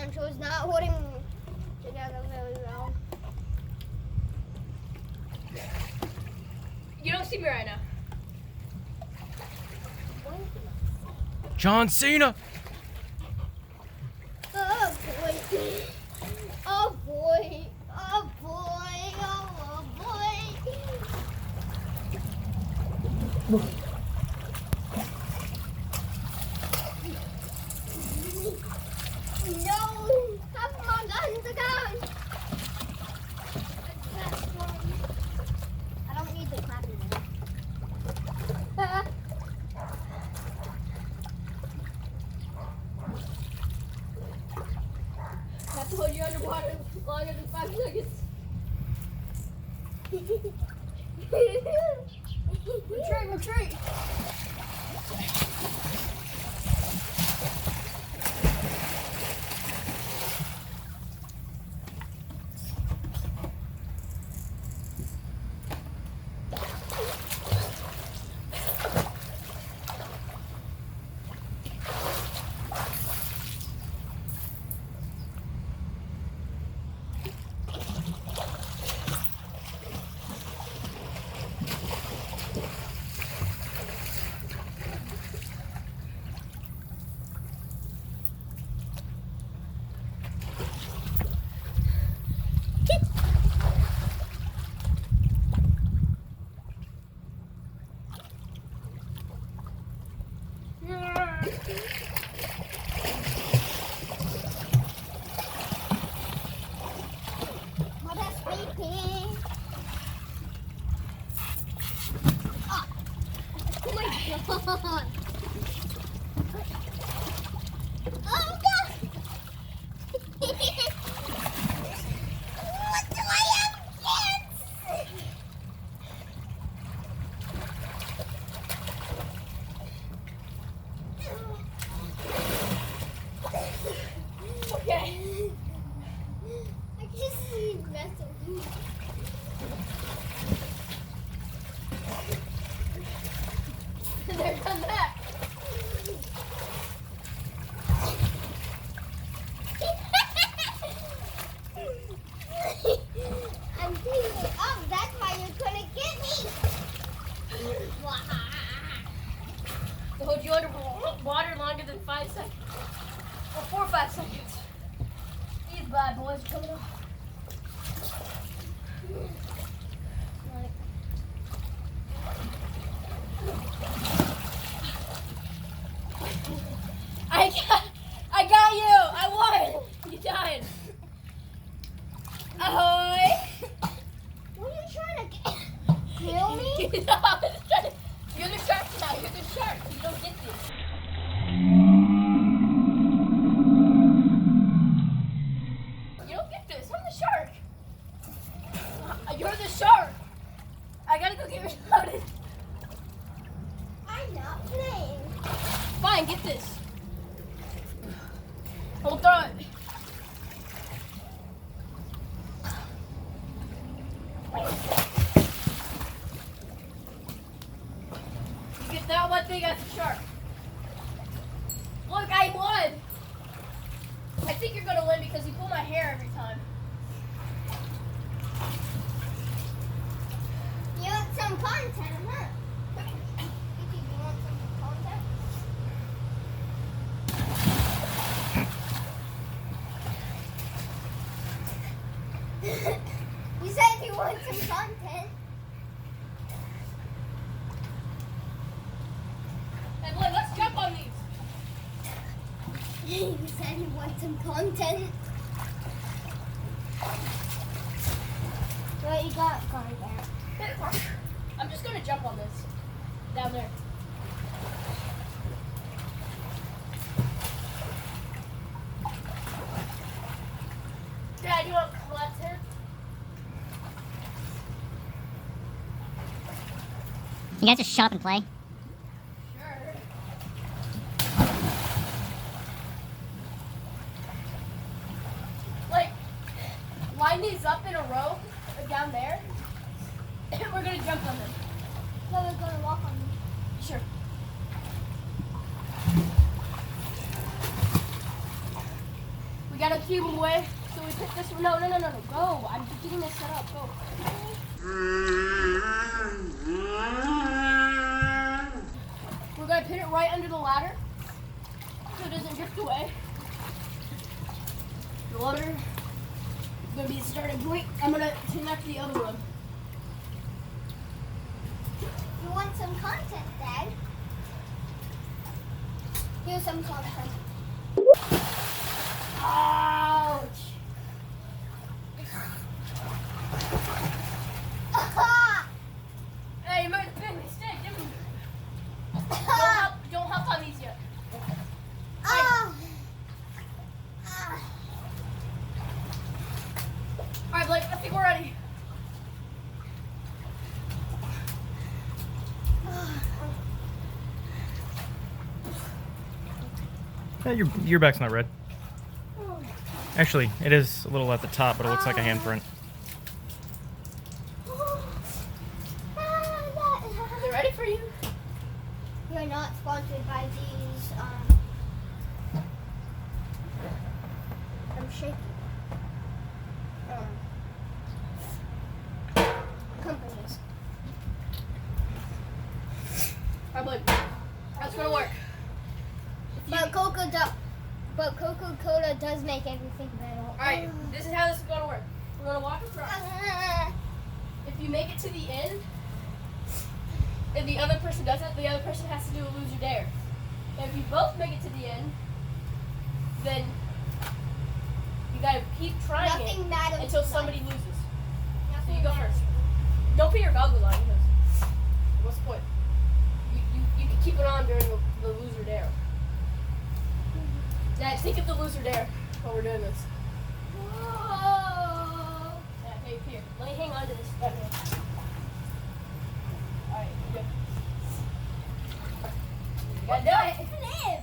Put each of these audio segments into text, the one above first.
Poncho's not holding together very well. You don't see me right now. John Cena. Oh boy. Oh boy. Oh boy. Oh boy. No! Have my guns again! I don't need the clapping one. I have to hold you underwater longer than 5 seconds. Retreat! What a sleeping. Oh my god. Oh god. What do I have, kids? Okay. I just see vessel. There comes that. I'm taking it up. That's why you couldn't get me. To hold you underwater longer than 5 seconds. Or 4 or 5 seconds. These bad boys are coming up. I got you! I won! You died. Ahoy! What are you trying to kill me? You're the shark now. You're the shark. You don't get this. You don't get this. I'm the shark. You're the shark. I gotta go get reloaded. I'm not playing. Fine, get this. We'll throw it. You get that one thing as a shark. Look, I won. I think you're gonna win because you pull my hair every time. You want some content, huh? You want some content? You said you want some content. And look, let's jump on these. You said you want some content. What you got content? I'm just gonna jump on this. Down there. Dad, you want to collect her? You guys just shut up and play? Sure. Like, line these up in a row down there. And we're gonna jump on them. So we're gonna walk on them. Sure. We We gotta keep them away. So we pick this one. No. Go. I'm just getting this set up. Go. We're gonna put it right under the ladder so it doesn't drift away. The ladder is gonna be the starting point. I'm gonna connect the other one. You want some content, Dad? Here's some content. Ouch! Hey, you made a big mistake, didn't you? Don't hop on these yet. Alright, Blake, I think we're ready. Your back's not red. Actually, it is a little at the top, but it looks like a handprint. They're ready for you. You're not sponsored by these, I'm shaking. Companies. Alright, Blake, that's gonna work. But Coca-Cola does make everything better. Alright, this is how this is gonna work. We're gonna walk across. If you make it to the end, and the other person doesn't, the other person has to do a lose or dare. And if you both make it to the end, then you gotta keep trying Nothing matters until in somebody life. loses. So Nothing you go matters. first. Don't put your goggles on because what's the point? You can keep it on during the lose or dare. Dad, think of the lose or dare while we're doing this. Whoa. Yeah, here. Let me hang on to this. Alright, good. You gotta do it. Flip.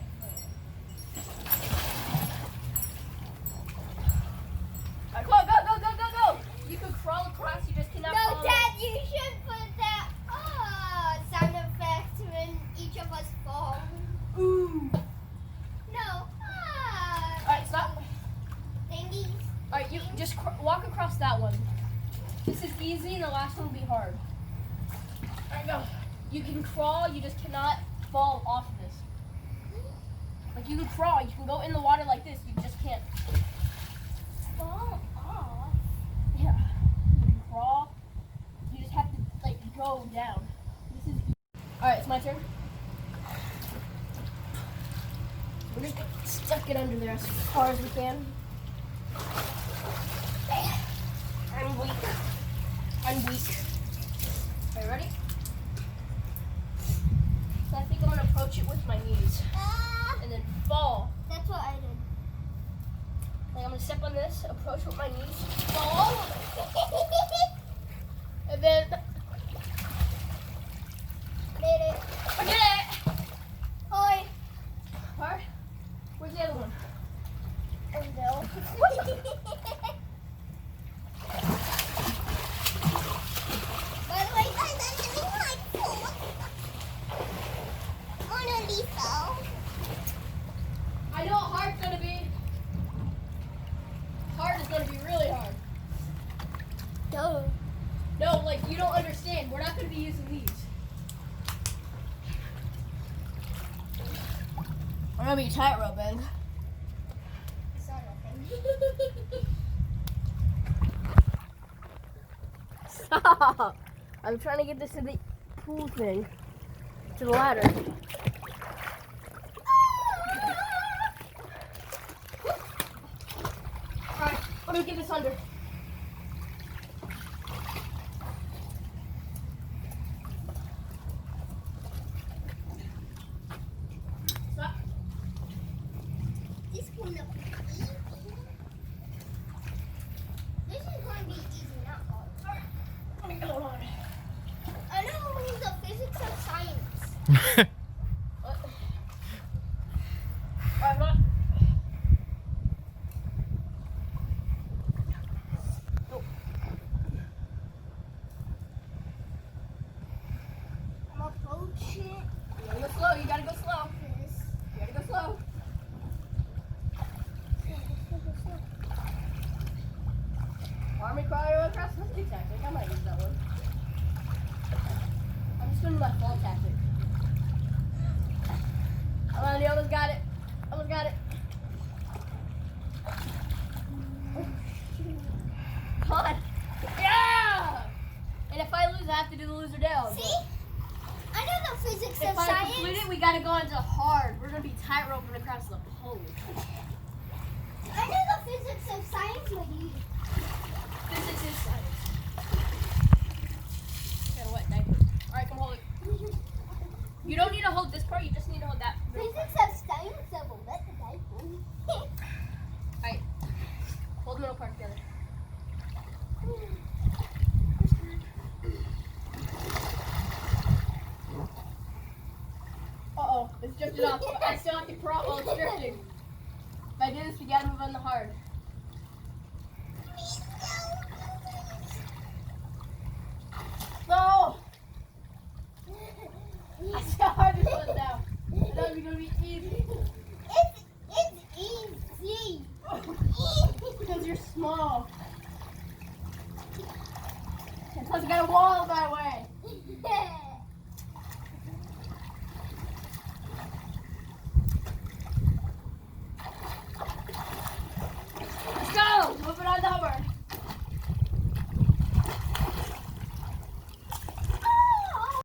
Alright, come on, go. You can crawl across, you just cannot No, fall. Dad, you should put that sound effect when each of us fall. Ooh. No. Alright, stop. Thingies. Alright, you just walk across that one. This is easy, and the last one will be hard. Alright, go. You can crawl, you just cannot fall off of this. Like, you can crawl, you can go in the water like this, you just can't Fall off. Yeah. You can crawl. You just have to like go down. This is alright, it's my turn. We're just gonna stuck it under there as far as we can. I'm weak. Okay, ready? So I think I'm gonna approach it with my knees. And then fall. That's what I did. Like I'm gonna step on this, approach with my knees, fall, and then Made it. I did it! Hi. Alright, where's the other one? Oh no. By the way, guys, I'm doing my foot. Mona Lisa. I know hard's gonna be. Hard is gonna be really hard. Duh. No, like you don't understand. We're not gonna be using these. I'm gonna be tightrope, Ben. It's not nothing. Stop! I'm trying to get this to the pool thing, to the ladder. Alright, let me get this under. Stop. This will not be easy. This is going to be easy, not hard. Let me go on. I know the physics of science. Alright, what? I'm approaching You gotta go slow, you gotta go slow. this. You gotta go slow. army crawler across? That's a good tactic. I might use that one. I'm just doing my fall tactic. Come on, you almost got it. Almost got it. Come on. Yeah! And if I lose, I have to do the loser down. See? I know the physics If of I science. complete it, we gotta go into hard. We're gonna be tight roping across the pole. I know the physics of science, lady. Physics is science. Got a wet diaper. Alright, come hold it. You don't need to hold this part, you just need to hold that. Physics of science of a wet diaper. Alright. Hold the middle part together. Uh-oh, it's drifted off. I still have to crawl while it's drifting.